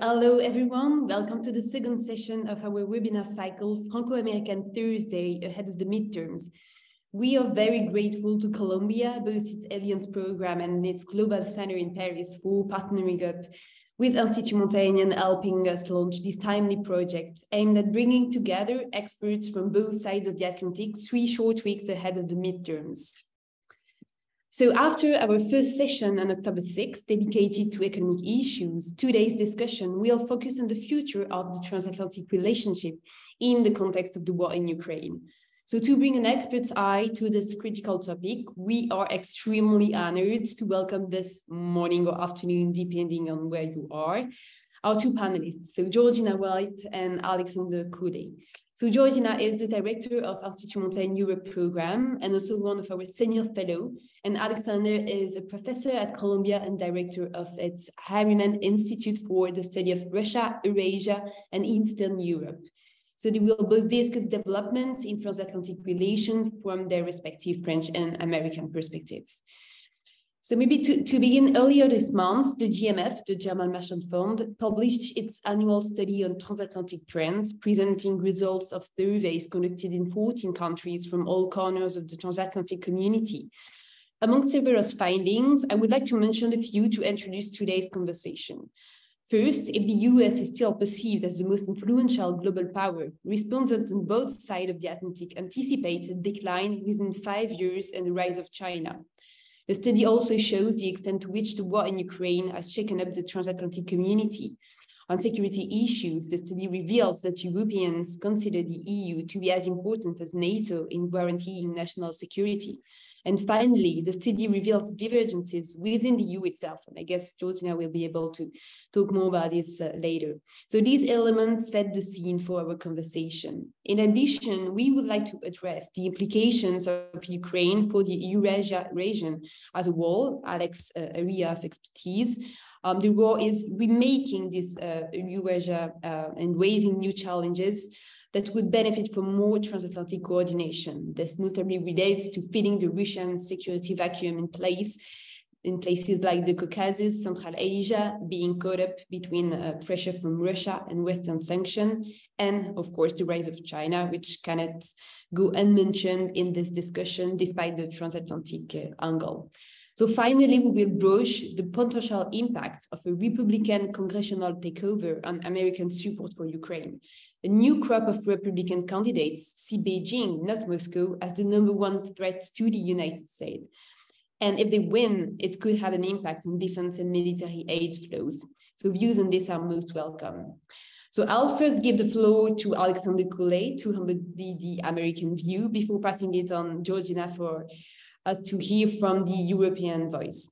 Hello, everyone. Welcome to the second session of our webinar cycle, Franco-American Thursday, ahead of the midterms. We are very grateful to Columbia, both its Alliance program and its Global Center in Paris, for partnering up with Institut Montaigne and helping us launch this timely project aimed at bringing together experts from both sides of the Atlantic 3 short weeks ahead of the midterms. So after our first session on October 6th, dedicated to economic issues, today's discussion will focus on the future of the transatlantic relationship in the context of the war in Ukraine. So to bring an expert's eye to this critical topic, we are extremely honored to welcome this morning or afternoon, depending on where you are, our two panelists, so Georgina Wright and Alexander Cooley. So Georgina is the director of Institut Montaigne Europe program and also one of our senior fellow. And Alexander is a professor at Columbia and director of its Harriman Institute for the Study of Russia, Eurasia, and Eastern Europe. So they will both discuss developments in transatlantic relations from their respective French and American perspectives. So maybe to begin, earlier this month, the GMF, the German Merchant Fund, published its annual study on transatlantic trends, presenting results of surveys conducted in 14 countries from all corners of the transatlantic community. Among several findings, I would like to mention a few to introduce today's conversation. First, if the US is still perceived as the most influential global power, respondents on both sides of the Atlantic anticipate a decline within 5 years and the rise of China. The study also shows the extent to which the war in Ukraine has shaken up the transatlantic community. On security issues, the study reveals that Europeans consider the EU to be as important as NATO in guaranteeing national security. And finally, the study reveals divergences within the EU itself. And I guess Georgina will be able to talk more about this later. So these elements set the scene for our conversation. In addition, we would like to address the implications of Ukraine for the Eurasia region as a whole, Alex's area of expertise. The war is remaking this Eurasia and raising new challenges that would benefit from more transatlantic coordination. This notably relates to filling the Russian security vacuum in places like the Caucasus, Central Asia, being caught up between pressure from Russia and Western sanction, and of course the rise of China, which cannot go unmentioned in this discussion despite the transatlantic angle. So finally, we will broach the potential impact of a Republican congressional takeover on American support for Ukraine. A new crop of Republican candidates see Beijing, not Moscow, as the #1 threat to the United States. And if they win, it could have an impact on defense and military aid flows. So views on this are most welcome. So I'll first give the floor to Alexander Cooley to have the American view before passing it on Georgina for us to hear from the European voice.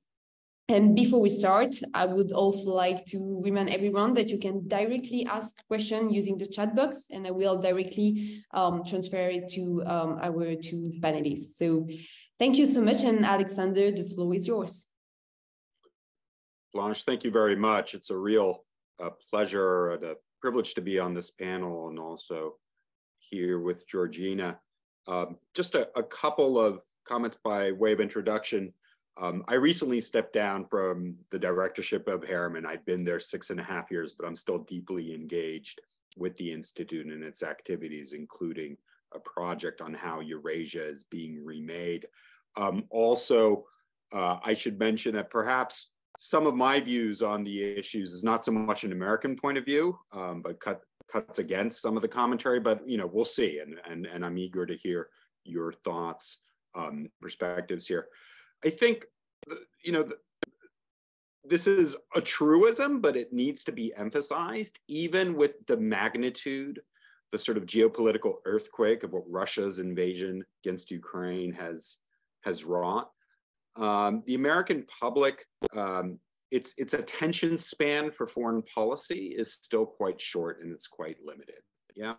And before we start, I would also like to remind everyone that you can directly ask questions using the chat box, and I will directly transfer it to our two panelists. So thank you so much, and Alexander, the floor is yours. Blanche, thank you very much. It's a real pleasure and a privilege to be on this panel and also here with Georgina. Just a couple of comments by way of introduction. I recently stepped down from the directorship of Harriman. I'd been there 6.5 years, but I'm still deeply engaged with the Institute and its activities, including a project on how Eurasia is being remade. Also, I should mention that perhaps some of my views on the issues is not so much an American point of view, but cuts against some of the commentary, but we'll see. And I'm eager to hear your thoughts, perspectives here. I think, this is a truism, but it needs to be emphasized, even with the magnitude, the sort of geopolitical earthquake of what Russia's invasion against Ukraine has wrought. The American public, its attention span for foreign policy is still quite short and it's quite limited. Yeah,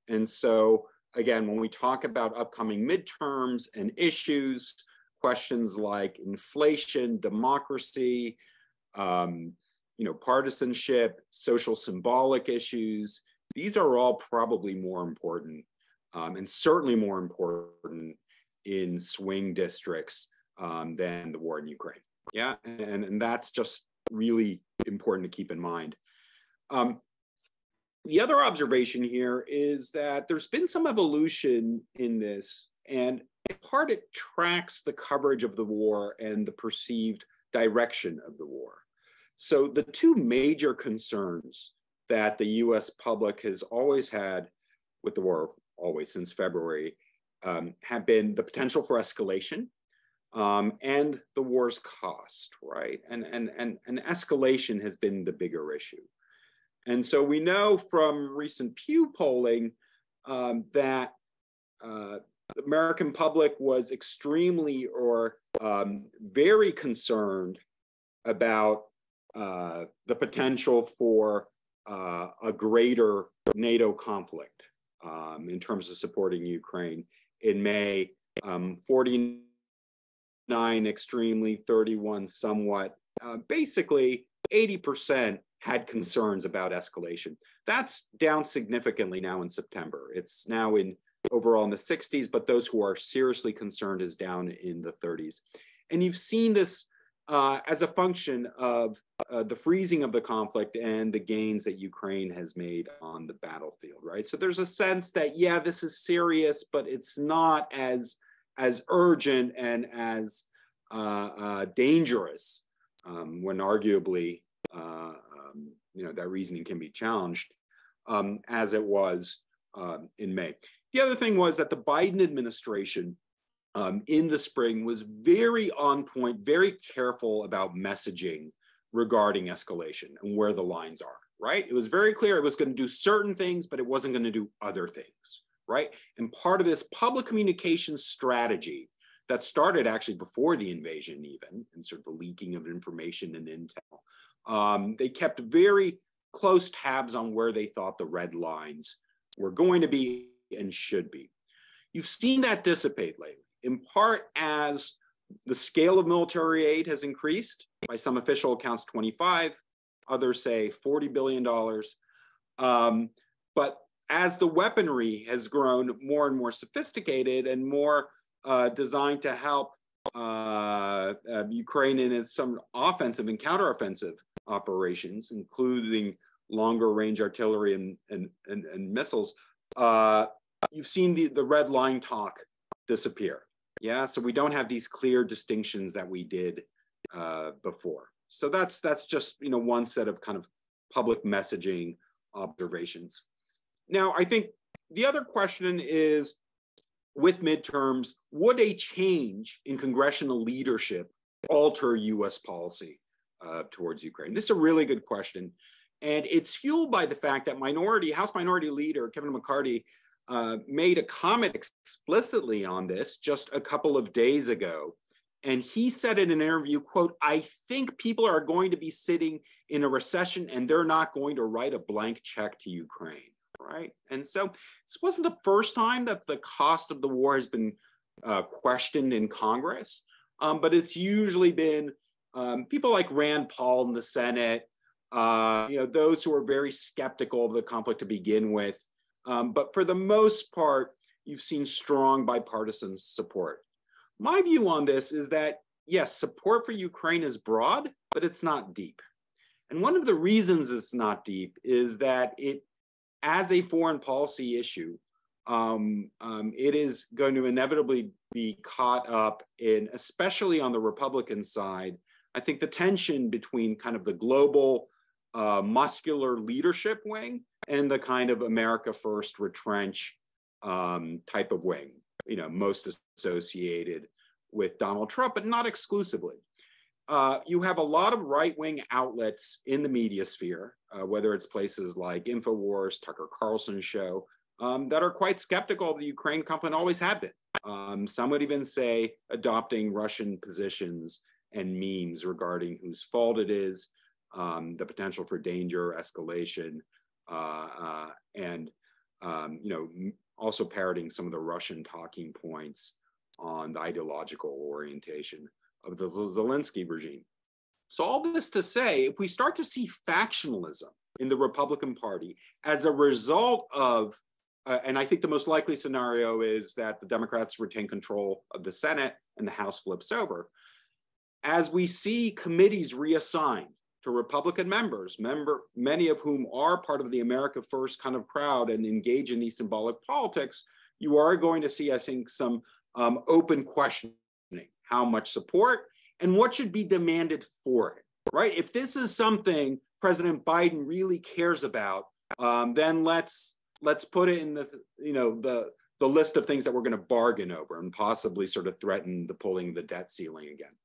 and so again, when we talk about upcoming midterms and issues, questions like inflation, democracy, partisanship, social symbolic issues, these are all probably more important and certainly more important in swing districts than the war in Ukraine. Yeah, and that's just really important to keep in mind. The other observation here is that there's been some evolution in this, and in part it tracks the coverage of the war and the perceived direction of the war. So the two major concerns that the US public has always had with the war, always since February, have been the potential for escalation and the war's cost, right? And escalation has been the bigger issue. And so we know from recent Pew polling that the American public was extremely or very concerned about the potential for a greater NATO conflict in terms of supporting Ukraine. In May, 49 extremely, 31 somewhat, basically 80% had concerns about escalation. That's down significantly now in September. It's now overall in the 60s, but those who are seriously concerned is down in the 30s. And you've seen this as a function of the freezing of the conflict and the gains that Ukraine has made on the battlefield, right? So there's a sense that, yeah, this is serious, but it's not as urgent and as dangerous when arguably, that reasoning can be challenged as it was in May. The other thing was that the Biden administration in the spring was very on point, very careful about messaging regarding escalation and where the lines are, right? It was very clear it was going to do certain things, but it wasn't going to do other things, right? And part of this public communication strategy that started actually before the invasion even, and sort of the leaking of information and intel, they kept very close tabs on where they thought the red lines were going to be and should be. You've seen that dissipate lately, in part as the scale of military aid has increased. By some official accounts, 25, others say $40 billion. But as the weaponry has grown more and more sophisticated and more designed to help Ukraine in its some offensive and counteroffensive operations, including longer range artillery and missiles, you've seen the red line talk disappear. Yeah, so we don't have these clear distinctions that we did before. So that's just one set of kind of public messaging observations. Now, I think the other question is, with midterms, would a change in congressional leadership alter U.S. policy towards Ukraine? This is a really good question, and it's fueled by the fact that House Minority Leader Kevin McCarthy made a comment explicitly on this just a couple of days ago. And he said in an interview, quote, "I think people are going to be sitting in a recession and they're not going to write a blank check to Ukraine," right? And so this wasn't the first time that the cost of the war has been questioned in Congress, but it's usually been people like Rand Paul in the Senate, those who are very skeptical of the conflict to begin with. But for the most part, you've seen strong bipartisan support. My view on this is that, yes, support for Ukraine is broad, but it's not deep. And one of the reasons it's not deep is that it, as a foreign policy issue, it is going to inevitably be caught up in, especially on the Republican side, I think the tension between kind of the global muscular leadership wing and the kind of America first retrench type of wing, most associated with Donald Trump, but not exclusively. You have a lot of right-wing outlets in the media sphere, whether it's places like InfoWars, Tucker Carlson's show, that are quite skeptical of the Ukraine conflict and always have been. Some would even say adopting Russian positions and memes regarding whose fault it is, the potential for danger, escalation, and also parroting some of the Russian talking points on the ideological orientation of the Zelensky regime. So all this to say, if we start to see factionalism in the Republican Party as a result of, and I think the most likely scenario is that the Democrats retain control of the Senate and the House flips over, as we see committees reassigned to Republican members, many of whom are part of the America First kind of crowd and engage in these symbolic politics, you are going to see, I think, some open questioning. How much support and what should be demanded for it, right? If this is something President Biden really cares about, then let's put it in the list of things that we're going to bargain over and possibly sort of threaten pulling the debt ceiling again.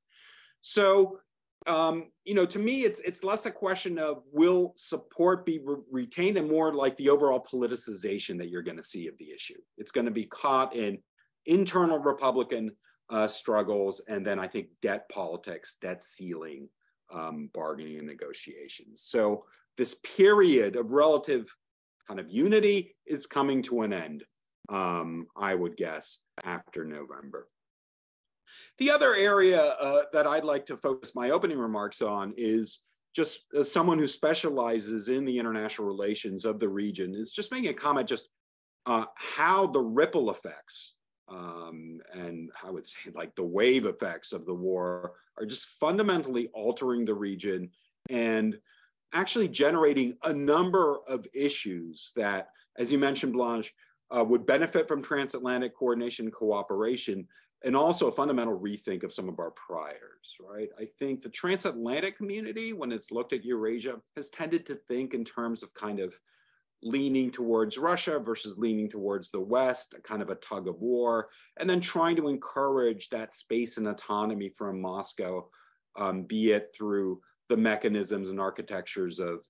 So, to me, it's less a question of will support be retained and more like the overall politicization that you're going to see of the issue. It's going to be caught in internal Republican struggles, and then I think debt politics, debt ceiling, bargaining and negotiations. So this period of relative kind of unity is coming to an end, I would guess, after November. The other area that I'd like to focus my opening remarks on is just as someone who specializes in the international relations of the region, is just making a comment just how the ripple effects and I would say like the wave effects of the war are just fundamentally altering the region and actually generating a number of issues that, as you mentioned, Blanche, would benefit from transatlantic coordination and cooperation, and also a fundamental rethink of some of our priors, right? I think the transatlantic community, when it's looked at Eurasia, has tended to think in terms of kind of leaning towards Russia versus leaning towards the West, a kind of a tug of war, and then trying to encourage that space and autonomy from Moscow, be it through the mechanisms and architectures of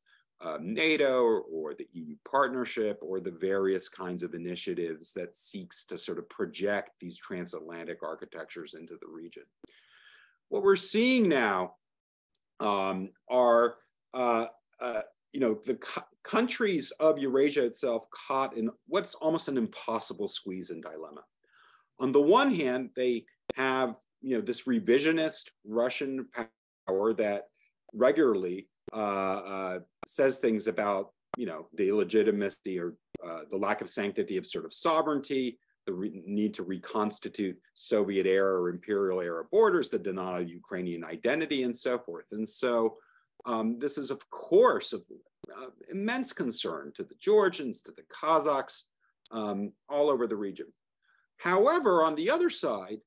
NATO or the EU partnership or the various kinds of initiatives that seeks to sort of project these transatlantic architectures into the region. What we're seeing now are the countries of Eurasia itself caught in what's almost an impossible squeeze and dilemma. On the one hand, they have this revisionist Russian power that regularly says things about the illegitimacy or the lack of sanctity of sort of sovereignty, the need to reconstitute Soviet era or imperial era borders, the denial of Ukrainian identity, and so forth. And so this is, of course, of immense concern to the Georgians, to the Kazakhs, all over the region. However, on the other side,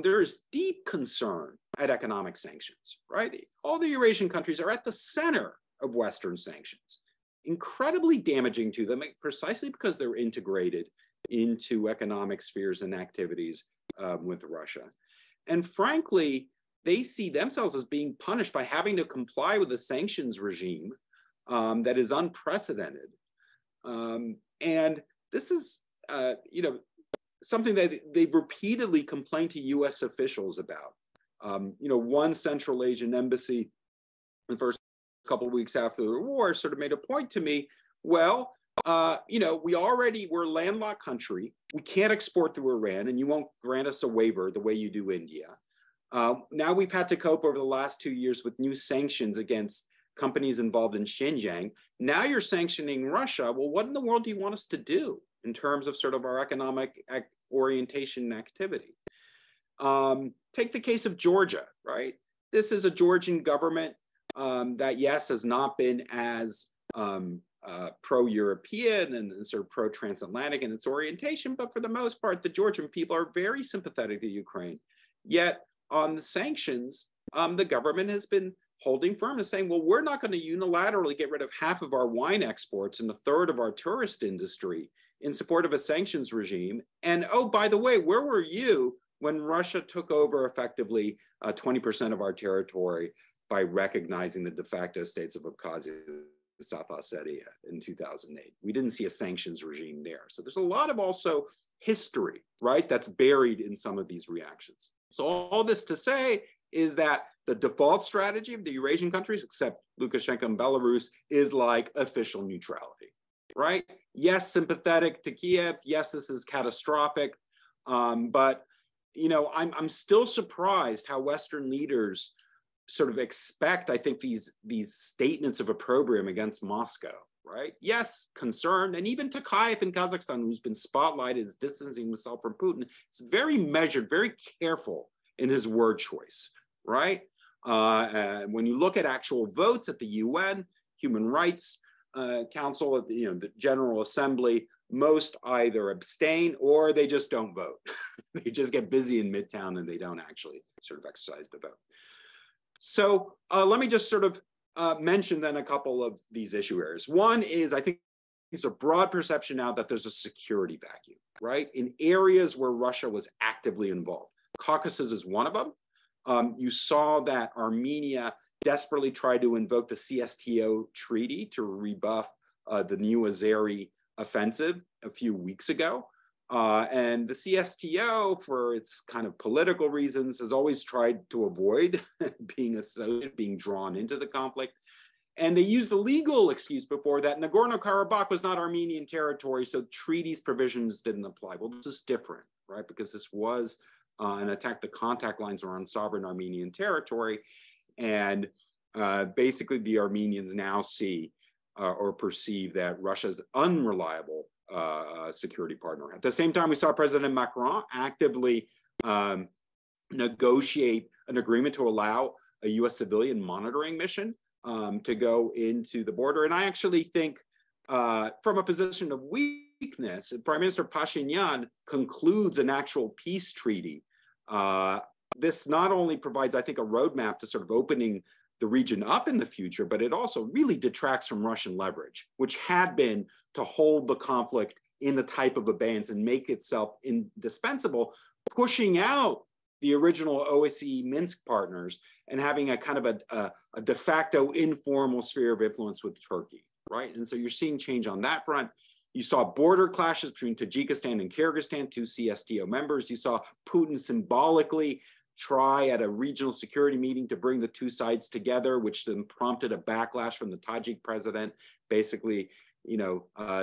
there is deep concern at economic sanctions, right? All the Eurasian countries are at the center of Western sanctions, incredibly damaging to them precisely because they're integrated into economic spheres and activities with Russia. And frankly, they see themselves as being punished by having to comply with a sanctions regime that is unprecedented. And this is, something that they've repeatedly complained to US officials about. One Central Asian embassy in the first couple of weeks after the war sort of made a point to me, well, we're a landlocked country. We can't export through Iran, and you won't grant us a waiver the way you do India. Now we've had to cope over the last 2 years with new sanctions against companies involved in Xinjiang. Now you're sanctioning Russia. Well, what in the world do you want us to do in terms of sort of our economic orientation and activity? Take the case of Georgia, right? This is a Georgian government that, yes, has not been as pro-European and sort of pro-transatlantic in its orientation, but for the most part, the Georgian people are very sympathetic to Ukraine. Yet on the sanctions, the government has been holding firm and saying, well, we're not going to unilaterally get rid of half of our wine exports and a third of our tourist industry in support of a sanctions regime. And oh, by the way, where were you when Russia took over effectively 20% of our territory by recognizing the de facto states of Abkhazia and South Ossetia in 2008? We didn't see a sanctions regime there. So there's a lot of also history, right, that's buried in some of these reactions. So all this to say is that the default strategy of the Eurasian countries, except Lukashenko and Belarus, is like official neutrality, right? Yes, sympathetic to Kiev. Yes, this is catastrophic. But, I'm still surprised how Western leaders sort of expect, I think, these statements of opprobrium against Moscow, right? Yes, concerned. And even Tokayev in Kazakhstan, who's been spotlighted as distancing himself from Putin, is very measured, very careful in his word choice, right? When you look at actual votes at the UN, Human Rights Council, the General Assembly, most either abstain or they just don't vote. They just get busy in Midtown and they don't actually sort of exercise the vote. So let me just sort of mention then a couple of these issue areas. One is, I think it's a broad perception now that there's a security vacuum, right? In areas where Russia was actively involved. Caucasus is one of them. You saw that Armenia desperately tried to invoke the CSTO treaty to rebuff the new Azeri offensive a few weeks ago. And the CSTO, for its kind of political reasons, has always tried to avoid being drawn into the conflict. And they used the legal excuse before that Nagorno-Karabakh was not Armenian territory, so treaties provisions didn't apply. Well, this is different, right? Because this was an attack. The contact lines were on sovereign Armenian territory. And basically the Armenians now see or perceive that Russia's unreliable security partner. At the same time, we saw President Macron actively negotiate an agreement to allow a US civilian monitoring mission to go into the border. And I actually think from a position of weakness, Prime Minister Pashinyan concludes an actual peace treaty. This not only provides, I think, a roadmap to sort of opening the region up in the future, but it also really detracts from Russian leverage, which had been to hold the conflict in the type of abeyance and make itself indispensable, pushing out the original OSCE Minsk partners and having a kind of a de facto informal sphere of influence with Turkey, right? And so you're seeing change on that front. You saw border clashes between Tajikistan and Kyrgyzstan, two CSTO members. You saw Putin symbolically try at a regional security meeting to bring the two sides together, which then prompted a backlash from the Tajik president, basically,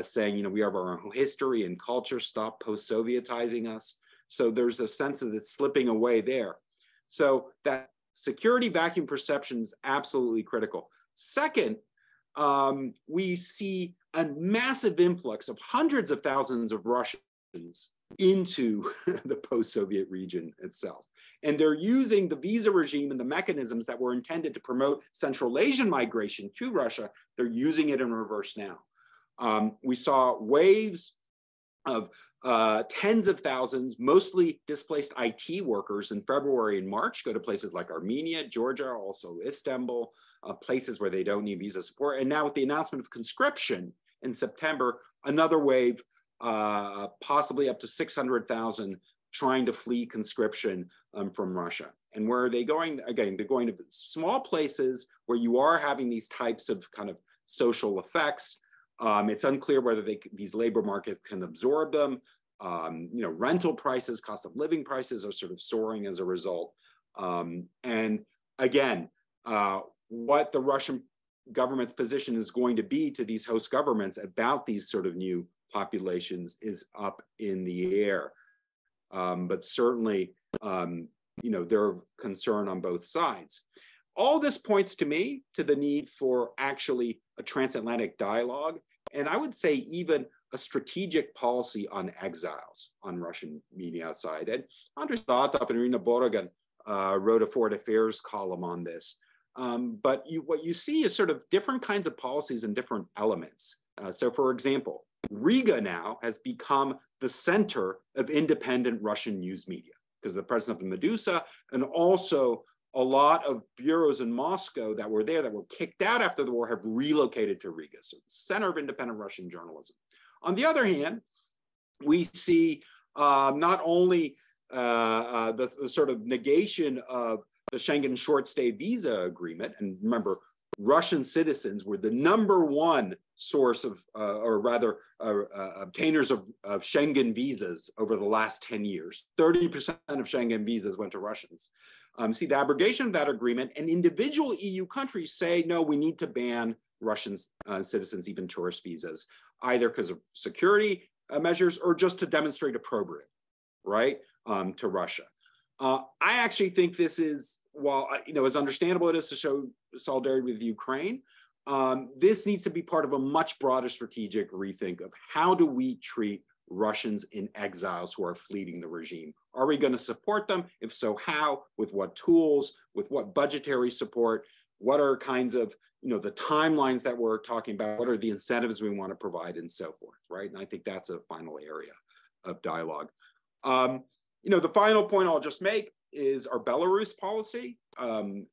saying, we have our own history and culture, stop post-Sovietizing us. So there's a sense that it's slipping away there. So that security vacuum perception is absolutely critical. Second, we see a massive influx of hundreds of thousands of Russians into the post-Soviet region itself. And they're using the visa regime and the mechanisms that were intended to promote Central Asian migration to Russia. They're using it in reverse now. We saw waves of tens of thousands, mostly displaced IT workers in February and March, go to places like Armenia, Georgia, also Istanbul, places where they don't need visa support. And now with the announcement of conscription in September, another wave, possibly up to 600,000 trying to flee conscription from Russia. And where are they going? Again, they're going to small places where you are having these types of kind of social effects. It's unclear whether these labor markets can absorb them. Rental prices, cost of living prices are sort of soaring as a result. And again, what the Russian government's position is going to be to these host governments about these sort of new populations is up in the air. But certainly, there are concern on both sides. All this points to me to the need for actually a transatlantic dialogue, and I would say even a strategic policy on exiles on Russian media outside. And Andrei Statov and Irina Borogan wrote a Foreign Affairs column on this. But what you see is sort of different kinds of policies and different elements. So for example, Riga now has become the center of independent Russian news media because the president of the Medusa and also a lot of bureaus in Moscow that were there that were kicked out after the war have relocated to Riga, so the center of independent Russian journalism. On the other hand, we see not only the sort of negation of the Schengen short stay visa agreement, and remember, Russian citizens were the #1 source of, or rather, obtainers of Schengen visas over the last 10 years. 30% of Schengen visas went to Russians. See, the abrogation of that agreement, and individual EU countries say, no, we need to ban Russian citizens, even tourist visas, either because of security measures or just to demonstrate opprobrium, right, to Russia. I actually think this is, while as understandable it is to show solidarity with Ukraine, this needs to be part of a much broader strategic rethink of how do we treat Russians in exiles who are fleeing the regime. Are we going to support them? If so, how? With what tools? With what budgetary support? What are kinds of, the timelines that we're talking about? What are the incentives we want to provide and so forth, right? And I think that's a final area of dialogue. The final point I'll just make is our Belarus policy.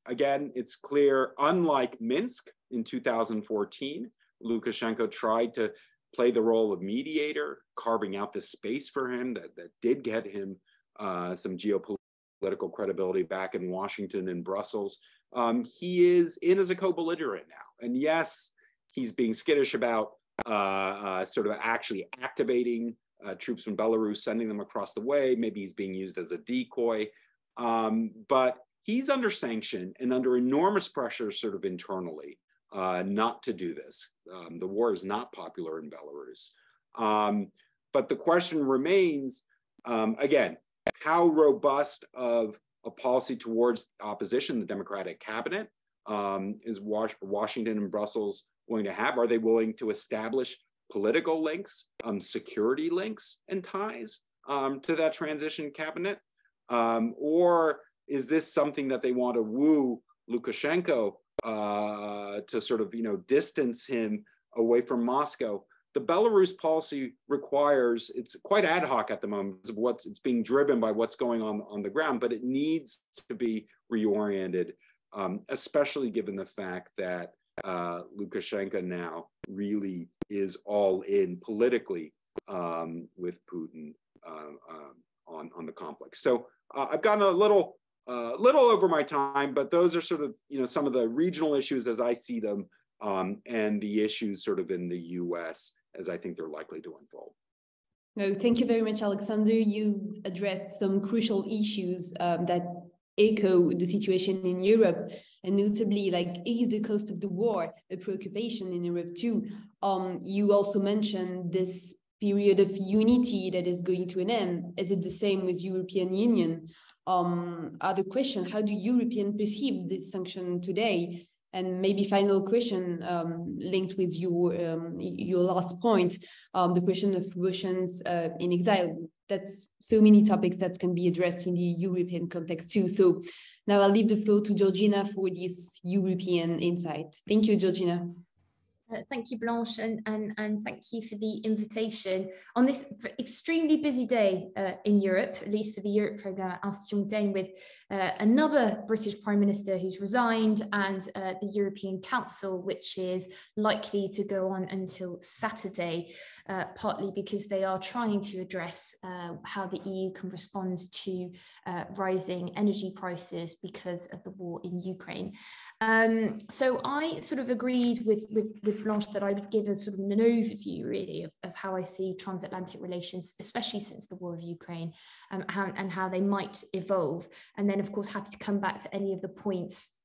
Again, it's clear, unlike Minsk in 2014, Lukashenko tried to play the role of mediator, carving out this space for him that did get him some geopolitical credibility back in Washington and Brussels. He is in as a co-belligerent now. And yes, he's being skittish about sort of actually activating troops from Belarus, sending them across the way. Maybe he's being used as a decoy. But he's under sanction and under enormous pressure sort of internally not to do this. The war is not popular in Belarus. But the question remains, again, how robust of a policy towards opposition, the Democratic cabinet, is Washington and Brussels going to have? Are they willing to establish political links, security links and ties to that transition cabinet? Or is this something that they want to woo Lukashenko to sort of, distance him away from Moscow? The Belarus policy requires, it's quite ad hoc at the moment, of it's being driven by what's going on the ground, but it needs to be reoriented, especially given the fact that Lukashenko now really is all in politically with Putin on the conflict. So I've gotten a little over my time, but those are sort of, some of the regional issues as I see them, and the issues sort of in the US as I think they're likely to unfold. No, thank you very much, Alexander. You addressed some crucial issues that echo the situation in Europe, and notably, is the cost of the war a preoccupation in Europe too? You also mentioned this period of unity that is going to an end. Is it the same with European Union? Other question, how do Europeans perceive this sanction today? And maybe final question linked with your last point, the question of Russians in exile. That's so many topics that can be addressed in the European context too. So now I'll leave the floor to Georgina for this European insight. Thank you, Georgina. Thank you, Blanche, and thank you for the invitation on this extremely busy day in Europe, at least for the Europe programme at Institut Montaigne, with another British Prime Minister who's resigned, and the European Council, which is likely to go on until Saturday, partly because they are trying to address how the EU can respond to rising energy prices because of the war in Ukraine. So I sort of agreed with Blanche that I would give a sort of an overview really of how I see transatlantic relations, especially since the war of Ukraine, and how they might evolve. And then, of course, happy to come back to any of the points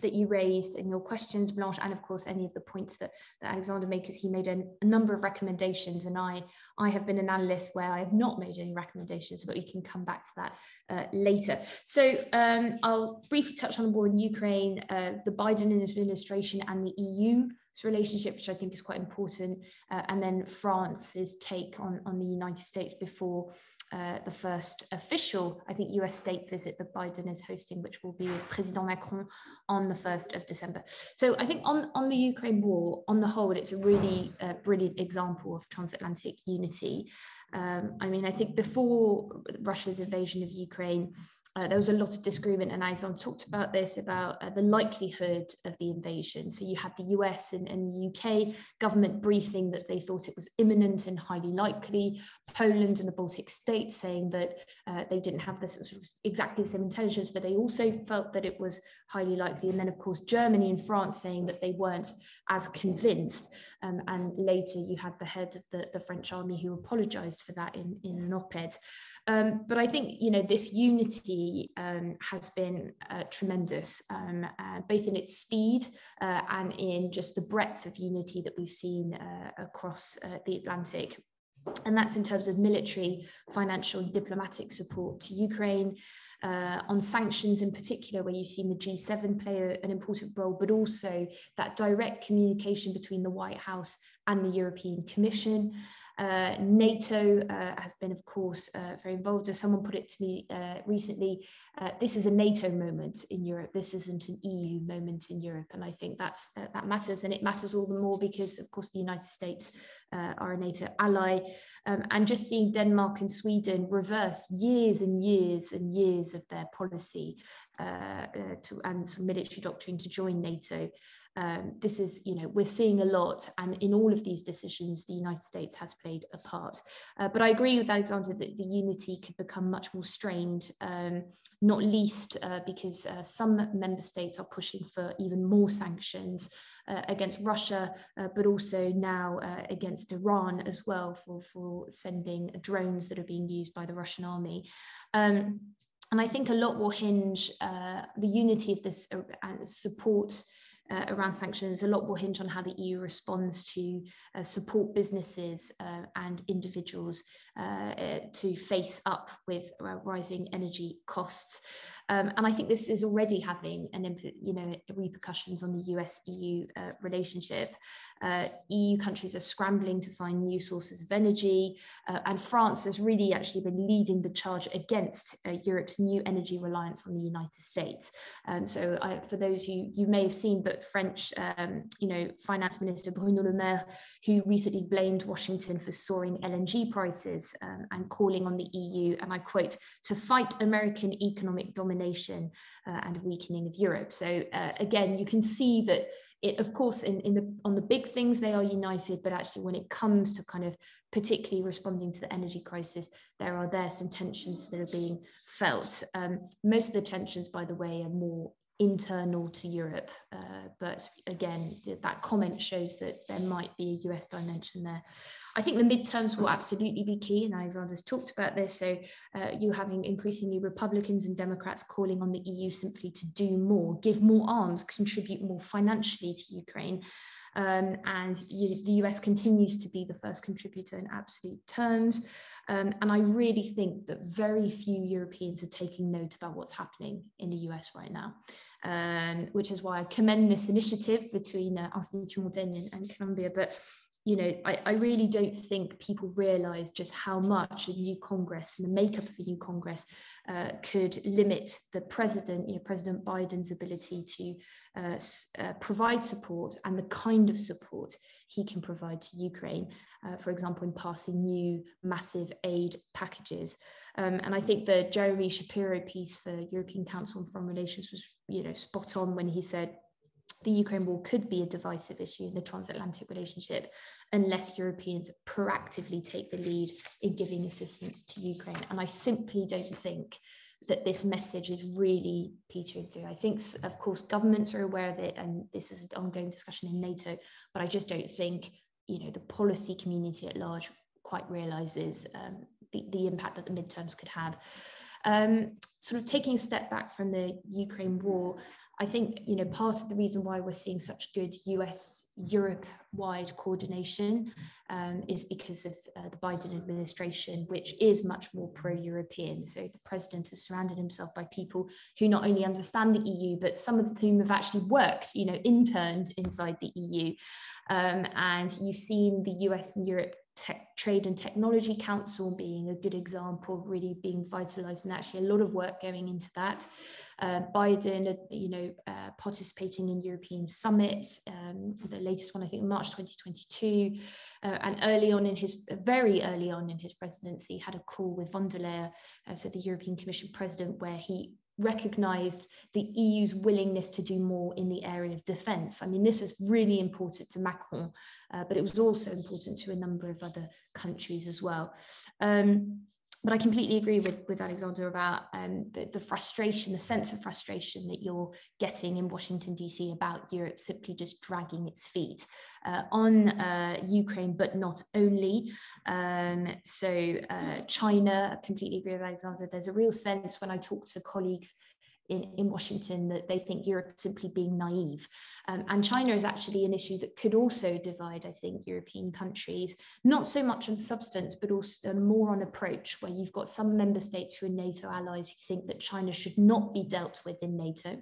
that you raised in your questions, Blanche, and of course any of the points that Alexander made, because he made a number of recommendations, and I have been an analyst where I have not made any recommendations, but we can come back to that later. So I'll briefly touch on the war in Ukraine, the Biden administration and the EU's relationship, which I think is quite important, and then France's take on the United States before the first official, I think, US state visit that Biden is hosting, which will be with President Macron on the 1st of December. So I think on the Ukraine war, on the whole, it's a really brilliant example of transatlantic unity. I mean, I think before Russia's invasion of Ukraine, there was a lot of disagreement, and Alexandre talked about this, about the likelihood of the invasion. So you had the US and the UK government briefing that they thought it was imminent and highly likely. Poland and the Baltic states saying that they didn't have this sort of exactly the same intelligence, but they also felt that it was highly likely. And then, of course, Germany and France saying that they weren't as convinced. And later you had the head of the French army who apologized for that in an op-ed. But I think, this unity has been tremendous, both in its speed and in just the breadth of unity that we've seen across the Atlantic. And that's in terms of military, financial, and diplomatic support to Ukraine, on sanctions in particular, where you've seen the G7 play an important role, but also that direct communication between the White House and the European Commission. NATO has been, of course, very involved. As someone put it to me recently, this is a NATO moment in Europe. This isn't an EU moment in Europe. And I think that matters. And it matters all the more because, of course, the United States are a NATO ally. And just seeing Denmark and Sweden reverse years and years and years of their policy and some military doctrine to join NATO. This is, we're seeing a lot, and in all of these decisions, the United States has played a part. But I agree with Alexander that the unity could become much more strained, not least because some member states are pushing for even more sanctions against Russia, but also now against Iran as well for sending drones that are being used by the Russian army. And I think a lot will hinge, the unity of this support around sanctions, a lot will hinge on how the EU responds to support businesses and individuals to face up with rising energy costs. And I think this is already having repercussions on the US-EU relationship. EU countries are scrambling to find new sources of energy, and France has really actually been leading the charge against Europe's new energy reliance on the United States. So for those who you may have seen, but French, Finance Minister Bruno Le Maire, who recently blamed Washington for soaring LNG prices and calling on the EU, and I quote, to fight American economic domination and a weakening of Europe. So again, you can see that it, of course, on the big things they are united, but actually when it comes to kind of particularly responding to the energy crisis, there are some tensions that are being felt. Most of the tensions, by the way, are more internal to Europe, but again, that comment shows that there might be a US dimension there. I think the midterms will absolutely be key, and Alexander's talked about this. So you're having increasingly Republicans and Democrats calling on the EU simply to do more, give more arms, contribute more financially to Ukraine. And the US continues to be the first contributor in absolute terms. And I really think that very few Europeans are taking note about what's happening in the US right now, which is why I commend this initiative between Institut Montaigne and Columbia. But I really don't think people realize just how much a new Congress and the makeup of a new Congress could limit the president, President Biden's ability to provide support and the kind of support he can provide to Ukraine, for example, in passing new massive aid packages. And I think the Jeremy Shapiro piece for European Council on Foreign Relations was, spot on when he said, the Ukraine war could be a divisive issue in the transatlantic relationship unless Europeans proactively take the lead in giving assistance to Ukraine. And I simply don't think that this message is really petering through. I think, of course, governments are aware of it, and this is an ongoing discussion in NATO, but I just don't think, the policy community at large quite realizes the impact that the midterms could have. Sort of taking a step back from the Ukraine war, I think, part of the reason why we're seeing such good US-Europe-wide coordination is because of the Biden administration, which is much more pro-European. So the president has surrounded himself by people who not only understand the EU, but some of whom have actually worked, interned inside the EU. And you've seen the US and Europe Trade and Technology Council being a good example, really being vitalized, and actually a lot of work going into that. Biden, participating in European summits, the latest one, I think, March 2022, and very early on in his presidency, had a call with von der Leyen, so the European Commission president, where he recognized the EU's willingness to do more in the area of defense. I mean, this is really important to Macron, but it was also important to a number of other countries as well. But I completely agree with Alexander about the frustration, the sense of frustration that you're getting in Washington, D.C. about Europe simply just dragging its feet on Ukraine, but not only. China, I completely agree with Alexander. There's a real sense when I talk to colleagues in Washington that they think Europe is simply being naive. And China is actually an issue that could also divide, I think, European countries, not so much on substance, but also more on approach, where you've got some member states who are NATO allies who think that China should not be dealt with in NATO.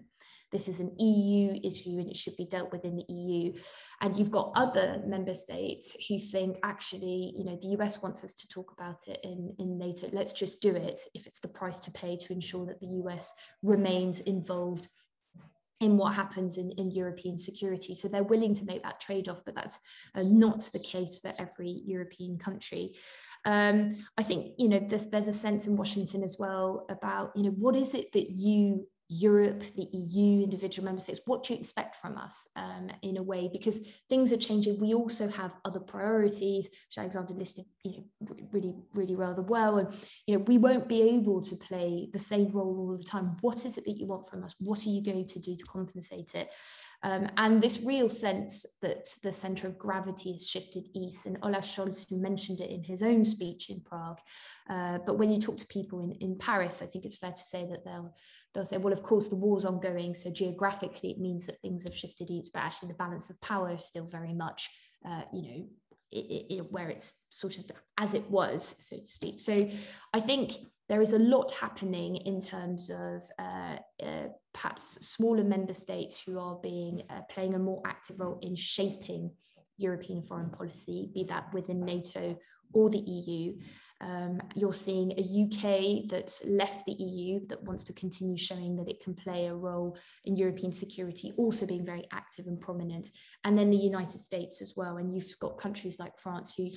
this is an EU issue and it should be dealt with in the EU. And you've got other member states who think, actually, you know, the US wants us to talk about it in NATO. Let's just do it if it's the price to pay to ensure that the US remains involved in what happens in European security. So they're willing to make that trade-off, but that's not the case for every European country. I think, you know, there's a sense in Washington as well about, you know, what is it that you, Europe, the EU, individual member states, what do you expect from us in a way? Because things are changing. We also have other priorities, which Alexander listed, you know, really rather well. And, you know, we won't be able to play the same role all the time. What is it that you want from us? What are you going to do to compensate it? And this real sense that the center of gravity has shifted east, and Olaf Scholz, who mentioned it in his own speech in Prague. But when you talk to people in Paris, I think it's fair to say that they'll say, well, of course, the war's ongoing, so geographically it means that things have shifted east, but actually the balance of power is still very much, you know, where it's sort of as it was, so to speak. So I think there is a lot happening in terms of perhaps smaller member states who are playing a more active role in shaping European foreign policy, be that within NATO or the EU. You're seeing a UK that's left the EU that wants to continue showing that it can play a role in European security, also being very active and prominent. And then the United States as well. And you've got countries like France who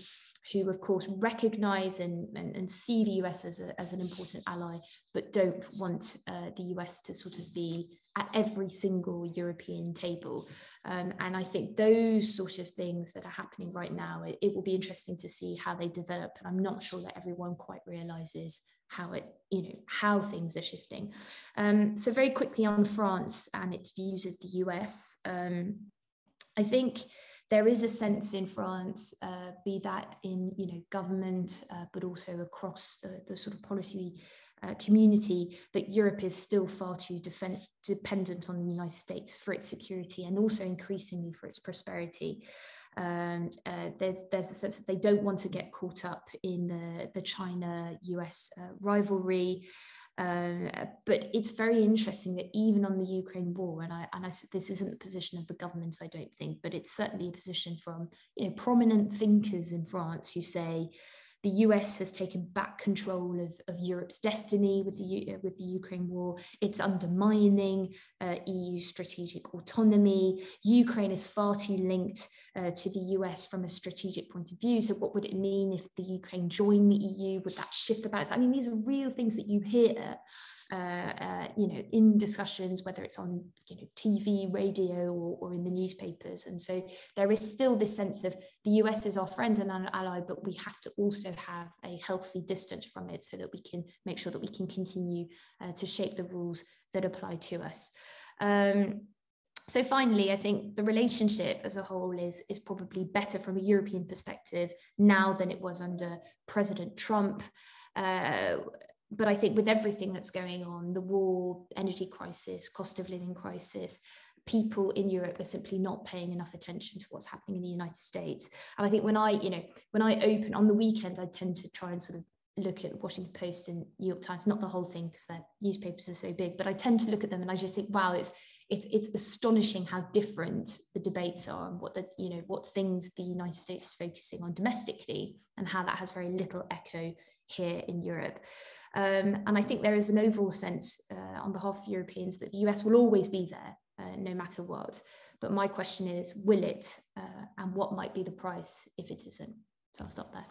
of course recognize and see the US as an important ally, but don't want the US to sort of be at every single European table. And I think those sort of things that are happening right now, it will be interesting to see how they develop. And I'm not sure that everyone quite realizes how things are shifting. So very quickly on France and its views of the US, I think there is a sense in France, be that in government, but also across the sort of policy community, that Europe is still far too dependent on the United States for its security and also increasingly for its prosperity. There's a sense that they don't want to get caught up in the China-US rivalry. But it's very interesting that even on the Ukraine war, and I said this isn't the position of the government, I don't think, but it's certainly a position from prominent thinkers in France who say the US has taken back control of Europe's destiny with the Ukraine war. It's undermining EU strategic autonomy. Ukraine is far too linked to the US from a strategic point of view. So what would it mean if the Ukraine joined the EU? Would that shift the balance? I mean, these are real things that you hear in discussions, whether it's on TV, radio, or in the newspapers. And so there is still this sense of the US is our friend and an ally, but we have to also have a healthy distance from it so that we can make sure that we can continue to shape the rules that apply to us. So finally, I think the relationship as a whole is probably better from a European perspective now than it was under President Trump. But I think with everything that's going on, the war, energy crisis, cost of living crisis, people in Europe are simply not paying enough attention to what's happening in the United States. And I think when I open on the weekends, I tend to try and sort of look at the Washington Post and New York Times, not the whole thing because their newspapers are so big, but I tend to look at them and I just think, wow, it's astonishing how different the debates are and what things the United States is focusing on domestically and how that has very little echo here in Europe. And I think there is an overall sense on behalf of Europeans that the US will always be there, no matter what. But my question is, will it? And what might be the price if it isn't? So I'll stop there.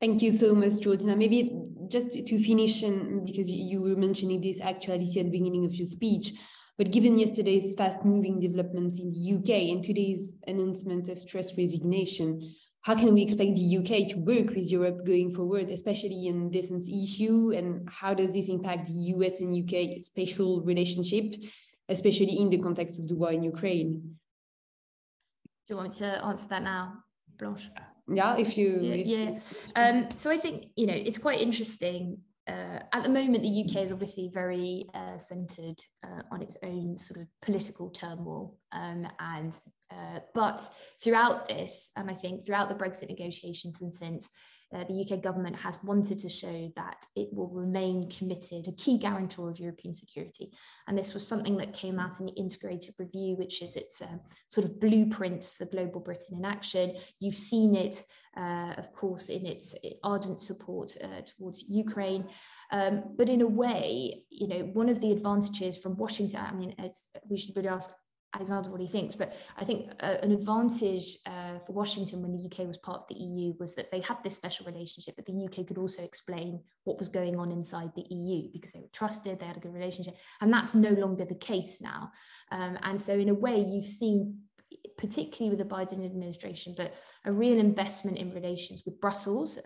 Thank you so much, Georgina. Maybe just to finish, and because you were mentioning this actuality at the beginning of your speech, but given yesterday's fast-moving developments in the UK and today's announcement of trust resignation, how can we expect the UK to work with Europe going forward, especially in defense issue? And how does this impact the US and UK special relationship, especially in the context of the war in Ukraine? Do you want me to answer that now, Blanche? Yeah, if you... Yeah. So I think, it's quite interesting. At the moment, the UK is obviously very centred on its own sort of political turmoil. And But throughout this, and I think throughout the Brexit negotiations and since, the UK government has wanted to show that it will remain committed, a key guarantor of European security. And this was something that came out in the integrated review, which is its sort of blueprint for global Britain in action. You've seen it, of course, in its ardent support towards Ukraine. But in a way, you know, one of the advantages from Washington, I mean, we should really ask Alexander what he thinks, but I think an advantage for Washington when the UK was part of the EU was that they had this special relationship, but the UK could also explain what was going on inside the EU because they were trusted, they had a good relationship, and that's no longer the case now. And so in a way, you've seen, particularly with the Biden administration, but a real investment in relations with Brussels,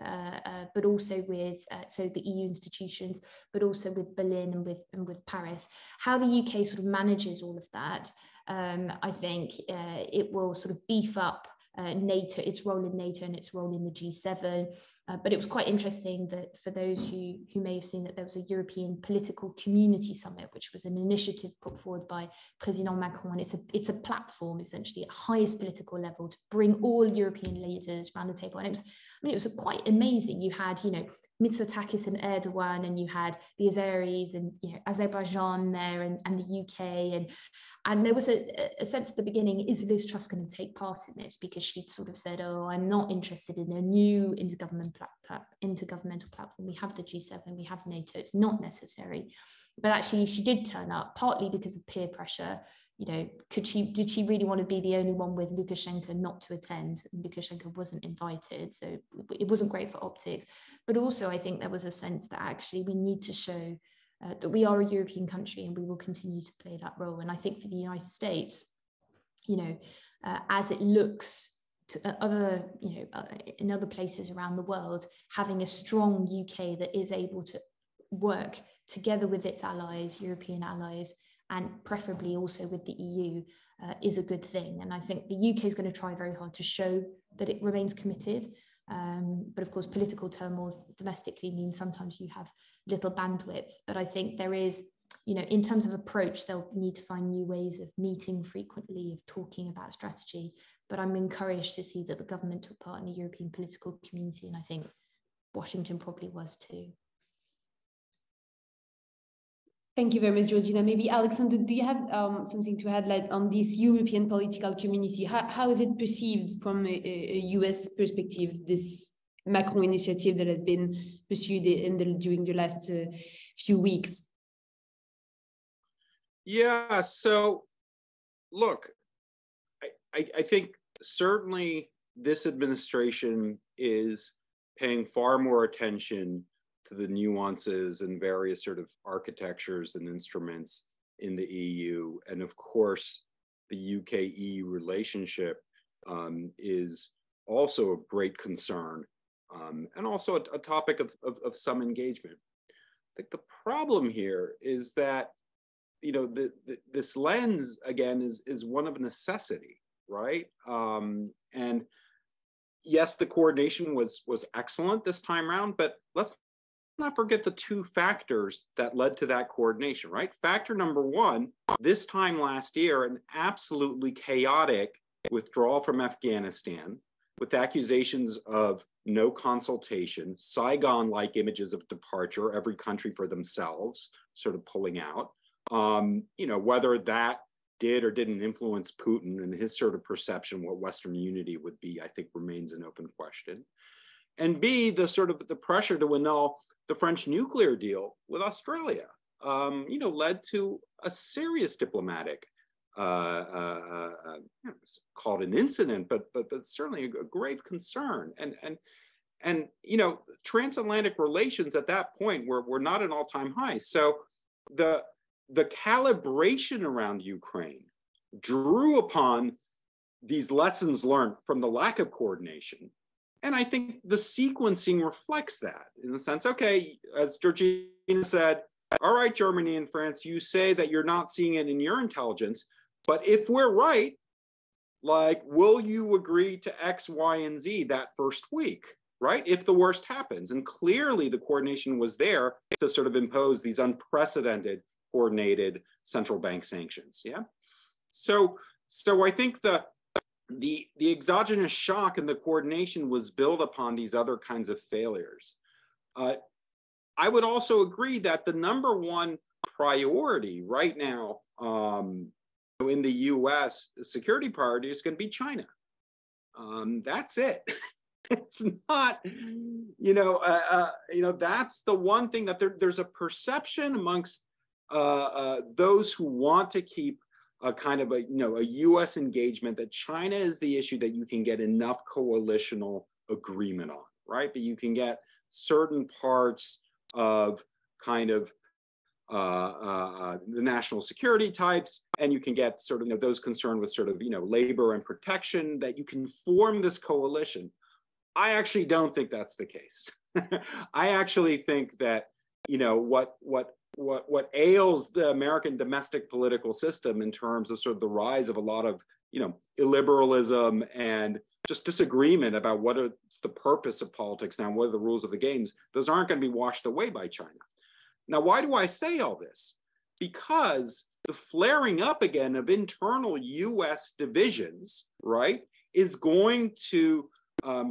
but also with so the EU institutions, but also with Berlin and with Paris. How the UK sort of manages all of that, I think it will sort of beef up NATO, its role in NATO and its role in the G7. But it was quite interesting that for those who may have seen that there was a European Political Community Summit, which was an initiative put forward by President Macron. And it's a platform essentially at highest political level to bring all European leaders around the table. And it was quite amazing. You had, you know, Mitsotakis and Erdogan, and you had the Azeris and, you know, Azerbaijan there and the UK. And there was a sense at the beginning, is Liz Truss going to take part in this? Because she'd sort of said, oh, I'm not interested in a new intergovernmental platform. We have the G7, we have NATO, it's not necessary. But actually she did turn up, partly because of peer pressure. You know, did she really want to be the only one with Lukashenko not to attend? And Lukashenko wasn't invited, so it wasn't great for optics. But also I think there was a sense that actually we need to show that we are a European country and we will continue to play that role. And I think for the United States, you know, as it looks to other, you know, in other places around the world, having a strong UK that is able to work together with its allies, European allies, and preferably also with the EU is a good thing. And I think the UK is going to try very hard to show that it remains committed. But of course, political turmoil domestically means sometimes you have little bandwidth. But I think there is, you know, in terms of approach, they'll need to find new ways of meeting frequently, of talking about strategy. But I'm encouraged to see that the government took part in the European political community. And I think Washington probably was too. Thank you very much, Georgina. Maybe Alexander, do you have something to add like, on this European political community? How is it perceived from a US perspective, this Macron initiative that has been pursued during the last few weeks? Yeah, so look, I think certainly this administration is paying far more attention to the nuances and various sort of architectures and instruments in the EU. And of course, the UK-EU relationship is also of great concern and also a topic of some engagement. I think the problem here is that, you know, this lens, again, is one of necessity, right? And yes, the coordination was excellent this time around, but let's not forget the two factors that led to that coordination, right? Factor number one, this time last year, an absolutely chaotic withdrawal from Afghanistan with accusations of no consultation, Saigon-like images of departure, every country for themselves, sort of pulling out. You know, whether that did or didn't influence Putin and his sort of perception what Western unity would be, I think remains an open question. And B, the sort of the pressure to annul the French nuclear deal with Australia, you know, led to a serious diplomatic, called an incident, but certainly a grave concern. And you know, transatlantic relations at that point were not an all-time high. So the calibration around Ukraine drew upon these lessons learned from the lack of coordination. And I think the sequencing reflects that in the sense, okay, as Georgina said, all right, Germany and France, you say that you're not seeing it in your intelligence, but if we're right, like, will you agree to X, Y, and Z that first week, right? If the worst happens. And clearly the coordination was there to sort of impose these unprecedented coordinated central bank sanctions, yeah? So I think the the exogenous shock and the coordination was built upon these other kinds of failures. I would also agree that the number one priority right now in the US, the security priority is going to be China. That's it. It's not, that's the one thing that there's a perception amongst those who want to keep a kind of a US engagement that China is the issue that you can get enough coalitional agreement on, right? That you can get certain parts of kind of the national security types, and you can get sort of those concerned with sort of labor and protection, that you can form this coalition. I actually don't think that's the case. I actually think that what ails the American domestic political system in terms of sort of the rise of a lot of illiberalism and just disagreement about what is the purpose of politics now, what are the rules of the games, those aren't going to be washed away by China. Now, why do I say all this? Because the flaring up again of internal US divisions, right, is going to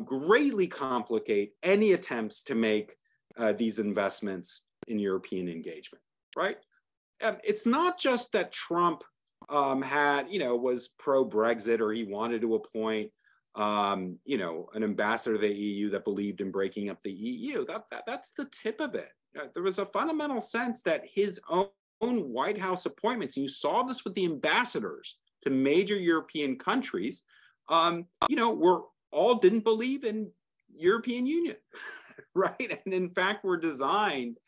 greatly complicate any attempts to make these investments in European engagement, right? It's not just that Trump was pro-Brexit, or he wanted to appoint an ambassador to the EU that believed in breaking up the EU. That's the tip of it. There was a fundamental sense that his own White House appointments, and you saw this with the ambassadors to major European countries, all didn't believe in European Union, right? And in fact, were designed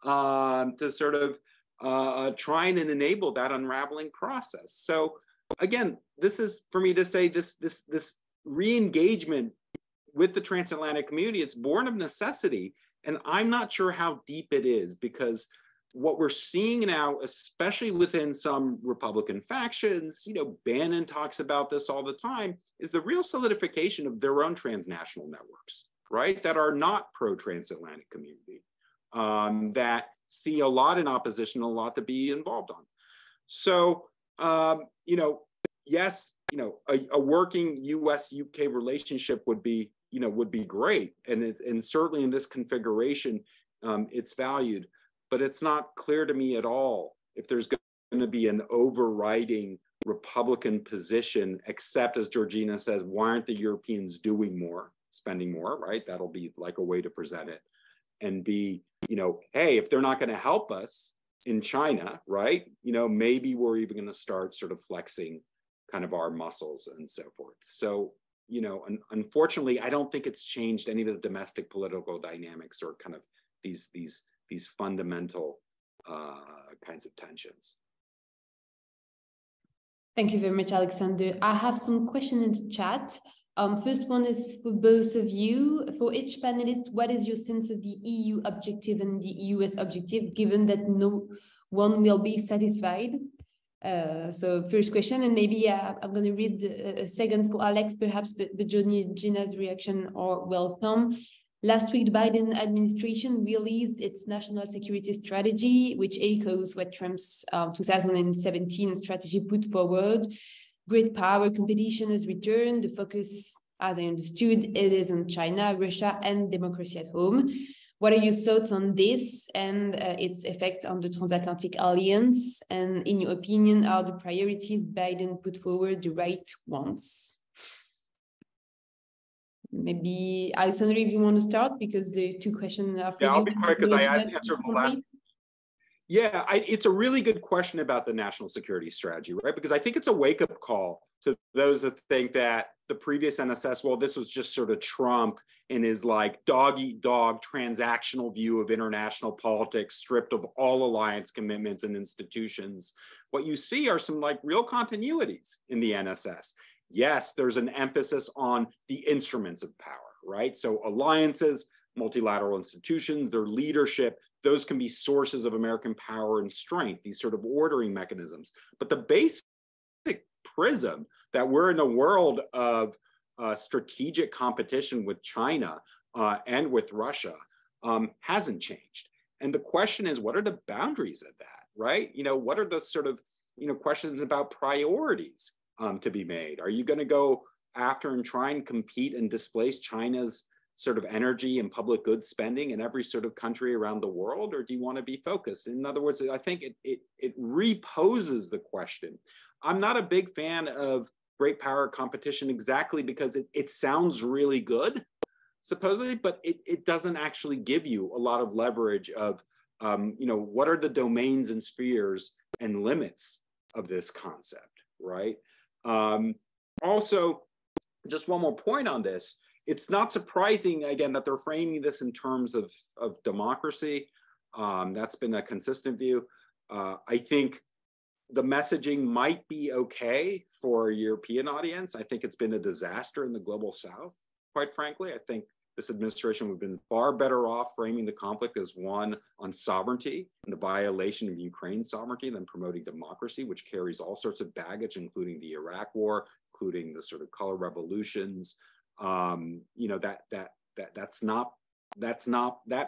to sort of try and enable that unraveling process. So again, this is for me to say this re-engagement with the transatlantic community, it's born of necessity. And I'm not sure how deep it is, because what we're seeing now, especially within some Republican factions, Bannon talks about this all the time, is the real solidification of their own transnational networks, right? That are not pro-transatlantic community, that see a lot in opposition, a lot to be involved on. So, yes, a working US-UK relationship would be great. And certainly in this configuration, it's valued. But it's not clear to me at all if there's going to be an overriding Republican position, except, as Georgina says, why aren't the Europeans doing more, spending more, right? That'll be like a way to present it. And be, hey, if they're not going to help us in China, right? Maybe we're even going to start sort of flexing kind of our muscles and so forth. So, unfortunately, I don't think it's changed any of the domestic political dynamics or kind of these fundamental kinds of tensions. Thank you very much, Alexander. I have some questions in the chat. First one is for both of you. For each panelist, what is your sense of the EU objective and the US objective, given that no one will be satisfied? So first question, and maybe I'm going to read a second for Alex, perhaps, but Georgina's reaction are welcome. Last week, the Biden administration released its national security strategy, which echoes what Trump's 2017 strategy put forward. Great power competition has returned. The focus, as I understood, it is on China, Russia, and democracy at home. What are your thoughts on this and its effect on the transatlantic alliance? And in your opinion, are the priorities Biden put forward the right ones? Maybe Alexandre, if you want to start, because the two questions are for you. I'll be quick because I answered the last. Yeah, it's a really good question about the national security strategy, right? Because I think it's a wake-up call to those that think that the previous NSS, well, this was just sort of Trump in his like dog-eat-dog transactional view of international politics, stripped of all alliance commitments and institutions. What you see are some like real continuities in the NSS. Yes, there's an emphasis on the instruments of power, right? So alliances, multilateral institutions, their leadership, those can be sources of American power and strength, these sort of ordering mechanisms. But the basic prism that we're in a world of strategic competition with China and with Russia hasn't changed. And the question is, what are the boundaries of that, right? What are the sort of, questions about priorities to be made? Are you going to go after and try and compete and displace China's sort of energy and public goods spending in every sort of country around the world, or do you want to be focused? In other words, I think it reposes the question. I'm not a big fan of great power competition exactly because it sounds really good, supposedly, but it doesn't actually give you a lot of leverage of, what are the domains and spheres and limits of this concept, right? Also, just one more point on this. It's not surprising, again, that they're framing this in terms of democracy. That's been a consistent view. I think the messaging might be okay for a European audience. I think it's been a disaster in the global South, quite frankly. I think this administration would have been far better off framing the conflict as one on sovereignty and the violation of Ukraine's sovereignty than promoting democracy, which carries all sorts of baggage, including the Iraq War, including the sort of color revolutions. That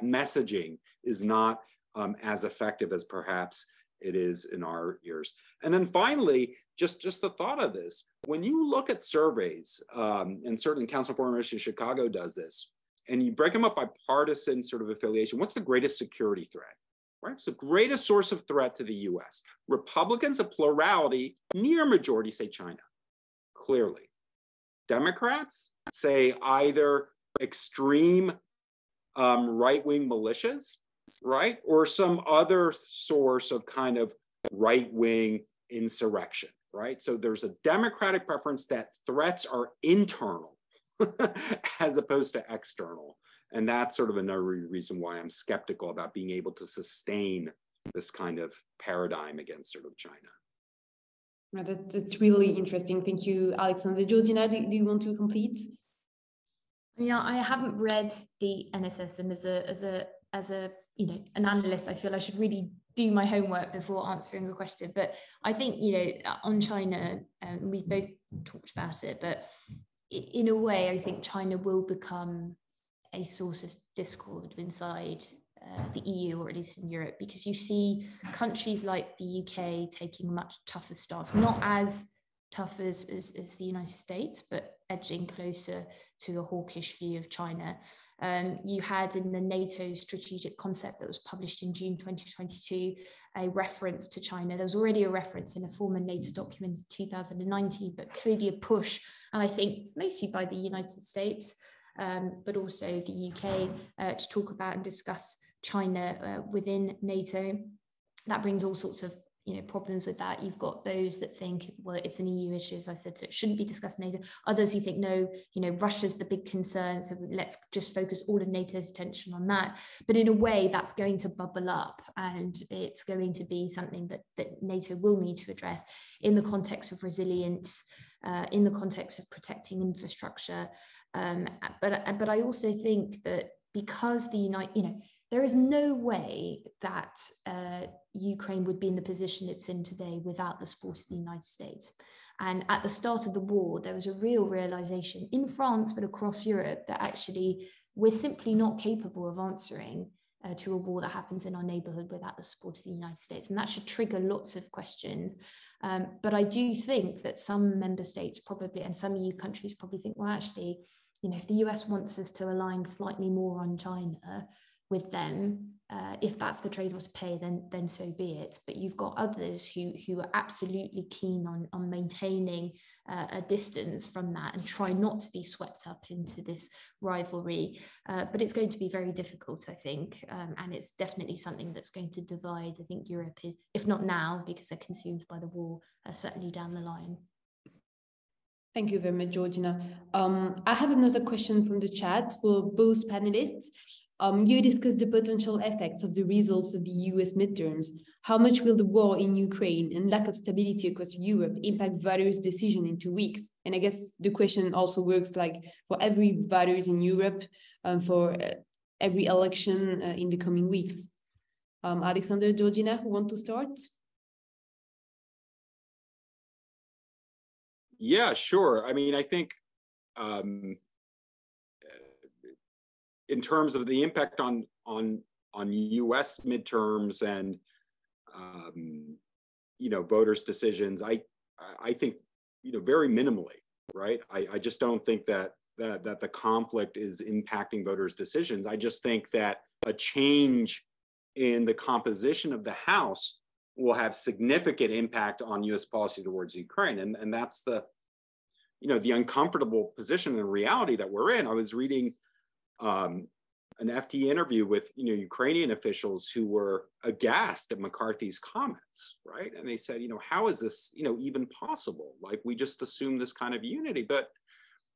messaging is not as effective as perhaps it is in our ears. And then finally, just the thought of this, when you look at surveys, and certainly Council on Foreign Relations Chicago does this, and you break them up by partisan sort of affiliation, what's the greatest security threat? Right? It's the greatest source of threat to the US. Republicans, a plurality, near majority say China, clearly. Democrats say either extreme right-wing militias, right? Or some other source of kind of right-wing insurrection, right? So there's a Democratic preference that threats are internal as opposed to external. And that's sort of another reason why I'm skeptical about being able to sustain this kind of paradigm against sort of China. That's really interesting. Thank you, Alexander. Georgina, do you want to complete? I haven't read the NSS, and as a an analyst, I feel I should really do my homework before answering a question. But I think on China, we both talked about it, but in a way, I think China will become a source of discord inside the EU, or at least in Europe, because you see countries like the UK taking a much tougher stance, not as tough as the United States, but edging closer to a hawkish view of China. You had in the NATO strategic concept that was published in June 2022, a reference to China. There was already a reference in a former NATO document in 2019, but clearly a push, and I think mostly by the United States, but also the UK, to talk about and discuss China within NATO. That brings all sorts of problems with that. You've got those that think, well, it's an EU issue, as I said, so it shouldn't be discussed in NATO. Others who think, no, Russia's the big concern, so let's just focus all of NATO's attention on that. But in a way, that's going to bubble up, and it's going to be something that NATO will need to address in the context of resilience, in the context of protecting infrastructure. But I also think that because there is no way that Ukraine would be in the position it's in today without the support of the United States. And at the start of the war, there was a real realization in France, but across Europe, that actually we're simply not capable of answering to a war that happens in our neighborhood without the support of the United States. And that should trigger lots of questions. But I do think that some member states probably, and some EU countries probably think, well, actually, if the US wants us to align slightly more on China with them, if that's the trade-off to pay, then so be it. But you've got others who are absolutely keen on maintaining a distance from that and try not to be swept up into this rivalry. But it's going to be very difficult, I think, and it's definitely something that's going to divide, I think, Europe, if not now, because they're consumed by the war, certainly down the line. Thank you very much, Georgina. I have another question from the chat for both panelists. You discussed the potential effects of the results of the US midterms. How much will the war in Ukraine and lack of stability across Europe impact voters' decision in 2 weeks? And I guess the question also works like for every voters in Europe, for every election in the coming weeks. Alexander, Georgina, who want to start? Yeah, sure. I mean, I think in terms of the impact on U.S. midterms and voters' decisions, I think very minimally. right? I just don't think that the conflict is impacting voters' decisions. I just think that a change in the composition of the House will have significant impact on U.S. policy towards Ukraine, and that's the uncomfortable position and reality that we're in. I was reading an FT interview with Ukrainian officials who were aghast at McCarthy's comments, right? And they said, how is this even possible? Like, we just assume this kind of unity, but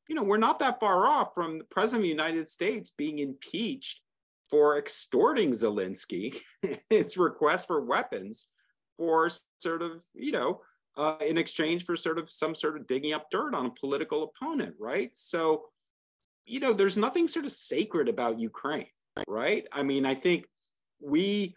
we're not that far off from the president of the United States being impeached for extorting Zelensky his request for weapons for sort of in exchange for some sort of digging up dirt on a political opponent, right? So there's nothing sort of sacred about Ukraine, right? I mean, I think the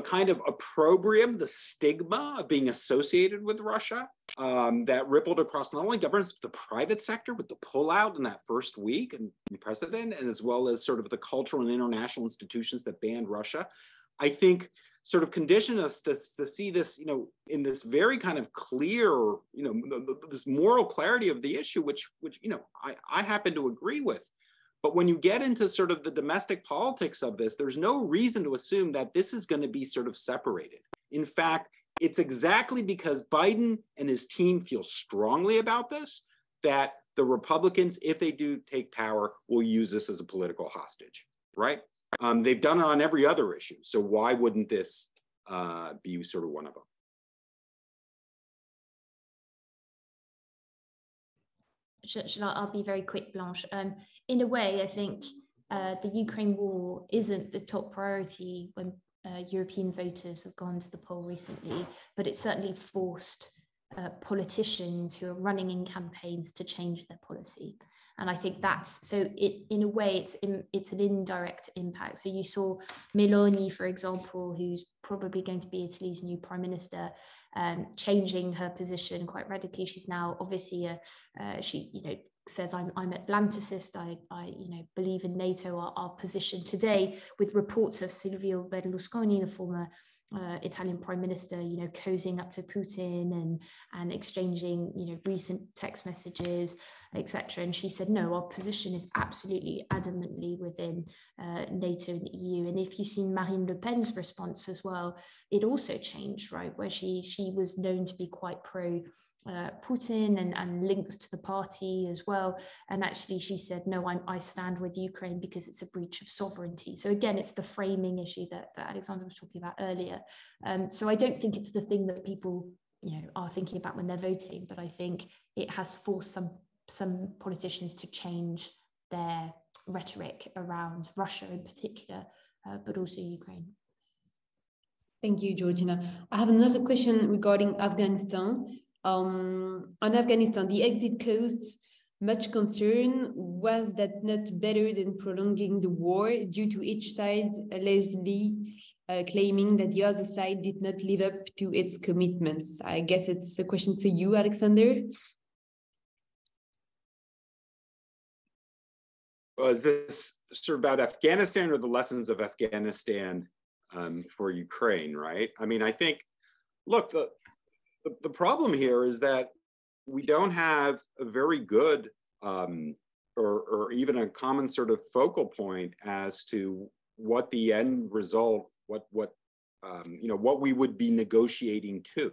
kind of opprobrium, the stigma of being associated with Russia that rippled across not only governments, but the private sector with the pullout in that first week and president, and as well as sort of the cultural and international institutions that banned Russia, I think sort of condition us to see this, in this very kind of clear, this moral clarity of the issue, which I happen to agree with. But when you get into sort of the domestic politics of this, there's no reason to assume that this is going to be sort of separated. In fact, it's exactly because Biden and his team feel strongly about this that the Republicans, if they do take power, will use this as a political hostage, right? They've done it on every other issue. So why wouldn't this be sort of one of them? I'll be very quick, Blanche. In a way, I think the Ukraine war isn't the top priority when European voters have gone to the poll recently, but it certainly forced politicians who are running in campaigns to change their policy. And I think that's, so in a way, it's an indirect impact. So you saw Meloni, for example, who's probably going to be Italy's new prime minister, changing her position quite radically. She's now obviously, she says, I'm Atlanticist, I believe in NATO. Our position today, with reports of Silvio Berlusconi, the former Italian prime minister, cozying up to Putin and exchanging, recent text messages, etc. And she said, no, our position is absolutely adamantly within NATO and the EU. And if you've seen Marine Le Pen's response as well, it also changed, right? Where she was known to be quite pro Putin and linked to the party as well. And actually she said, no, I stand with Ukraine because it's a breach of sovereignty. So again, it's the framing issue that Alexandre was talking about earlier. So I don't think it's the thing that people are thinking about when they're voting, but I think it has forced some politicians to change their rhetoric around Russia in particular, but also Ukraine. Thank you, Georgina. I have another question regarding Afghanistan. On Afghanistan, the exit caused much concern. Was that not better than prolonging the war, due to each side allegedly claiming that the other side did not live up to its commitments? I guess it's a question for you, Alexander. Is this sort of about Afghanistan or the lessons of Afghanistan for Ukraine, right? I mean, I think, look, the problem here is that we don't have a very good or even a common sort of focal point as to what the end result, what we would be negotiating to,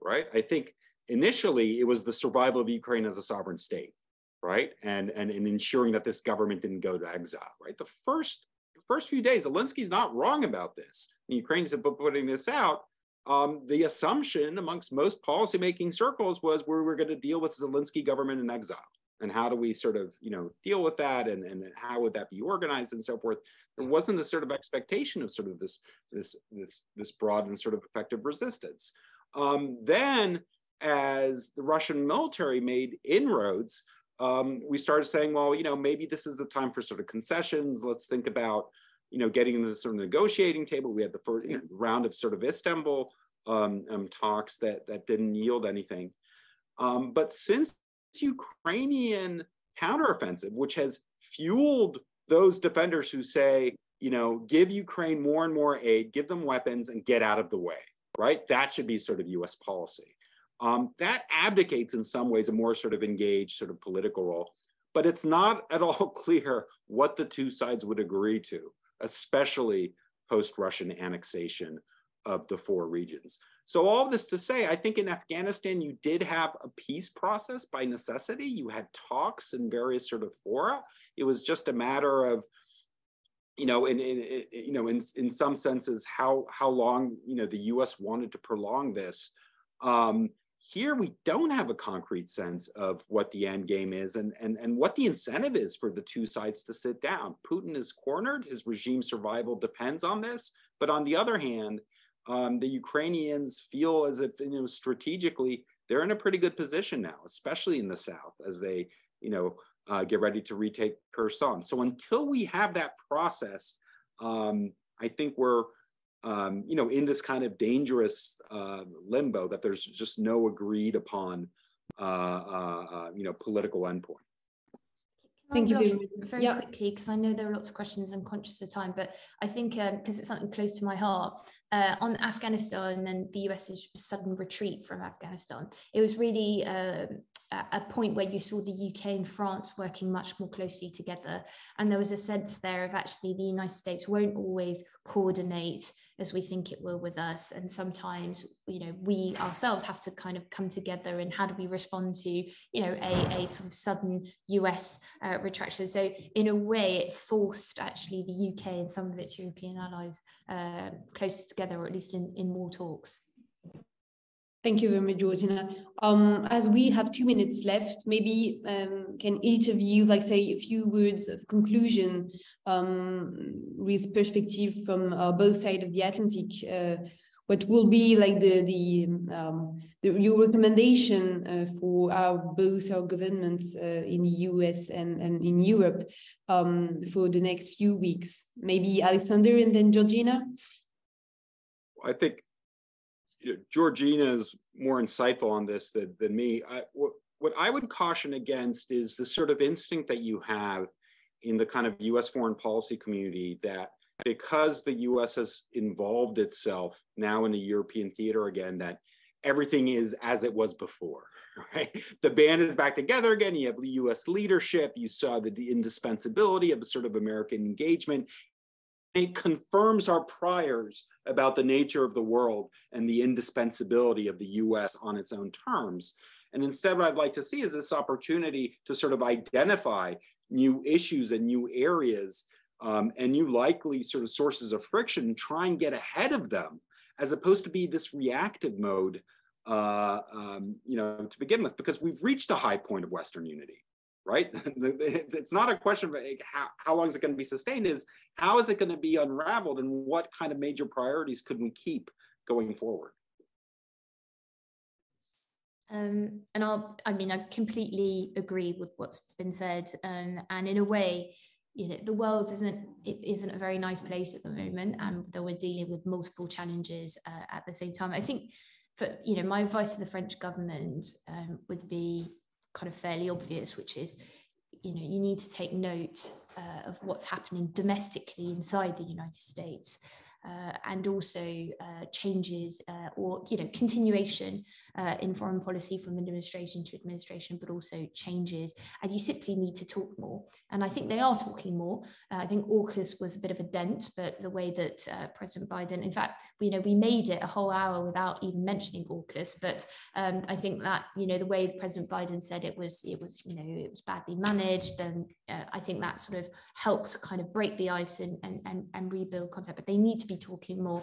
right? I think initially it was the survival of Ukraine as a sovereign state, right? And ensuring that this government didn't go to exile, right? The first few days, Zelensky's not wrong about this. The Ukrainians have been putting this out. The assumption amongst most policymaking circles was we were going to deal with Zelensky government in exile, and how do we sort of deal with that, and how would that be organized and so forth. There wasn't this sort of expectation of sort of this broad and sort of effective resistance. Then, as the Russian military made inroads, we started saying, well, maybe this is the time for sort of concessions. Let's think about getting into the sort of negotiating table. We had the first round of sort of Istanbul talks that didn't yield anything. But since Ukrainian counteroffensive, which has fueled those defenders who say, give Ukraine more and more aid, give them weapons and get out of the way, right? That should be sort of US policy. that abdicates in some ways a more sort of engaged sort of political role. But it's not at all clear what the two sides would agree to, especially post-Russian annexation of the four regions. So all this to say, I think in Afghanistan, you did have a peace process by necessity. You had talks in various sort of fora. It was just a matter of, in some senses, how long, the US wanted to prolong this. Here, we don't have a concrete sense of what the end game is and what the incentive is for the two sides to sit down. Putin is cornered. His regime survival depends on this. But on the other hand, the Ukrainians feel as if, strategically, they're in a pretty good position now, especially in the south, as they, get ready to retake Kherson. So until we have that process, I think we're in this kind of dangerous limbo that there's just no agreed upon, political endpoint. Thank you very quickly, because I know there are lots of questions. I'm conscious of time, but I think because it's something close to my heart, on Afghanistan and the US's sudden retreat from Afghanistan, it was really a point where you saw the UK and France working much more closely together. And there was a sense there of actually the United States won't always coordinate as we think it will with us. And sometimes, we ourselves have to kind of come together, and how do we respond to, a sort of sudden US retraction. So in a way, it forced actually the UK and some of its European allies closer together, or at least in more talks. Thank you very much, Georgina. As we have 2 minutes left, maybe can each of you say a few words of conclusion with perspective from both sides of the Atlantic? What will be your recommendation for both our governments in the US and in Europe for the next few weeks? Maybe Alexander and then Georgina? I think Georgina is more insightful on this than me. What I would caution against is the sort of instinct that you have in the kind of US foreign policy community that because the US has involved itself now in the European theater again, that everything is as it was before, right? The band is back together again. You have the US leadership. You saw the indispensability of a sort of American engagement. It confirms our priors about the nature of the world and the indispensability of the US on its own terms. And instead, what I'd like to see is this opportunity to sort of identify new issues and new areas and new likely sort of sources of friction and try and get ahead of them, as opposed to be this reactive mode, to begin with, because we've reached a high point of Western unity. Right? It's not a question of how long is it going to be sustained, is how is it going to be unraveled, and what kind of major priorities could we keep going forward? I completely agree with what's been said. And in a way, the world isn't a very nice place at the moment, and though we're dealing with multiple challenges at the same time. I think for, my advice to the French government would be kind of fairly obvious, which is, you need to take note of what's happening domestically inside the United States, and also changes or continuation in foreign policy from administration to administration, but also changes. And you simply need to talk more. And I think they are talking more. I think AUKUS was a bit of a dent, but the way that President Biden, in fact, we made it a whole hour without even mentioning AUKUS. But I think that the way President Biden said it was badly managed, and I think that sort of helps kind of break the ice and rebuild contact. But they need to be talking more.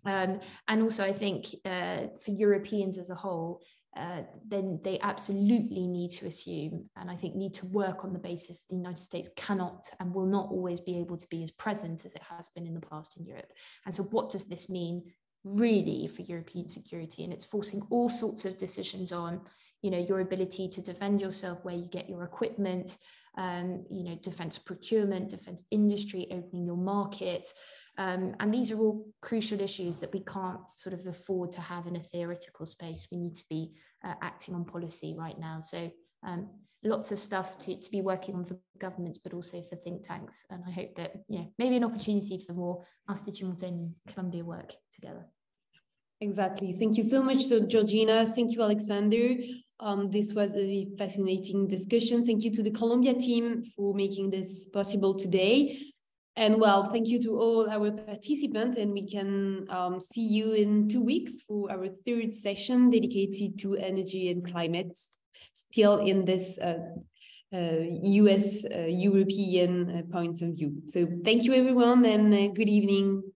And also, I think for Europeans as a whole, then they absolutely need to assume, and I think need to work on the basis the United States cannot and will not always be able to be as present as it has been in the past in Europe. And so what does this mean really for European security? And it's forcing all sorts of decisions on, your ability to defend yourself, where you get your equipment, defense procurement, defense industry, opening your markets. And these are all crucial issues that we can't sort of afford to have in a theoretical space. We need to be acting on policy right now. So lots of stuff to be working on for governments, but also for think tanks. And I hope that, maybe an opportunity for more Institut Montaigne and Columbia work together. Exactly. Thank you so much, Georgina. Thank you, Alexander. This was a fascinating discussion. Thank you to the Columbia team for making this possible today. And well, thank you to all our participants, and we can see you in 2 weeks for our third session dedicated to energy and climate, still in this US European points of view. So thank you, everyone, and good evening.